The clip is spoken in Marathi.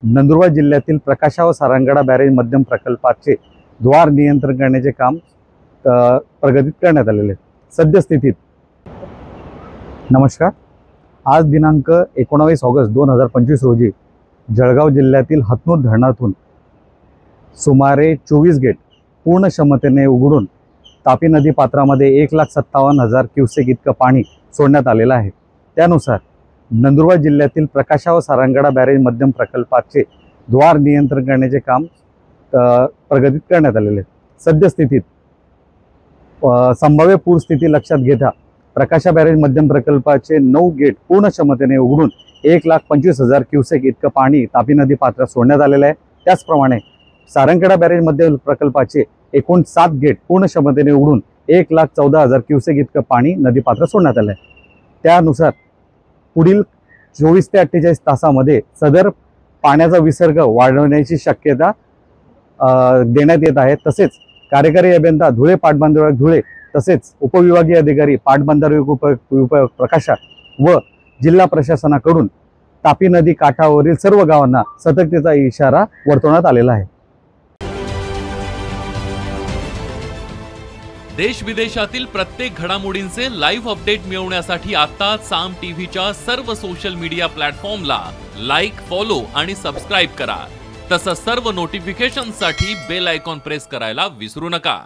नंदुरबार जिल्ह्यातील प्रकाशा व सारंगगडा बॅरेज मध्यम प्रकल्पाचे द्वार नियंत्रण करण्याचे काम प्रगतीत करण्यात आलेले आहे। सद्यस्थितीत नमस्कार, आज दिनांक 19 ऑगस्ट 2025 रोजी जळगाव जिल्ह्यातील हतनूर धरणातून सुमारे 24 गेट पूर्ण क्षमतेने उघडून तापी नदी पात्रामध्ये 1,57,000 क्युसेक इतकं पाणी सोडण्यात आलेलं आहे। त्यानुसार नंदुरबार जिल्ह्यातील प्रकाशा व सारंगगडा बॅरेज मध्यम प्रकल्पाचे द्वार नियंत्रण करण्याचे काम प्रगतीत करण्यात आलेले आहे। सद्यस्थितीत संभाव्य पूरस्थिती लक्षात घेता प्रकाशा बॅरेज मध्यम प्रकल्पाचे 9 गेट पूर्ण क्षमतेने उघडून 1,25,000 क्युसेक इतकं पाणी तापी नदी पात्रात सोडण्यात आलेलं आहे। त्याचप्रमाणे सारंगगडा बॅरेज मध्यम प्रकल्पाचे एकूण 7 गेट पूर्ण क्षमतेने उघडून 1,14,000 क्युसेक इतकं पाणी नदीपात्रात सोडण्यात आलं आहे। त्यानुसार पुढील 24 ते 48 तासामध्ये सदर पाण्याचा विसर्ग वाढवण्याची शक्यता देण्यात येत आहे। तसेच कार्यकारी अभियंता धुळे पाटबंधारे विभाग धुळे तसेच उपविभागीय अधिकारी पाटबंधारे विभाग प्रकाशा व जिल्हा प्रशासनाकडून तापी नदी काठावरील सर्व गावांना सतर्कतेचा इशारा वर्तवण्यात आलेला आहे। देश विदेशातील प्रत्येक घडामोडींचे लाईव्ह अपडेट मिळवण्यासाठी आता साम टीव्हीच्या सर्व सोशल मीडिया प्लॅटफॉर्मला लाईक, फॉलो आणि सबस्क्राइब करा। तसंच सर्व नोटिफिकेशनसाठी बेल आयकॉन प्रेस करायला विसरू नका।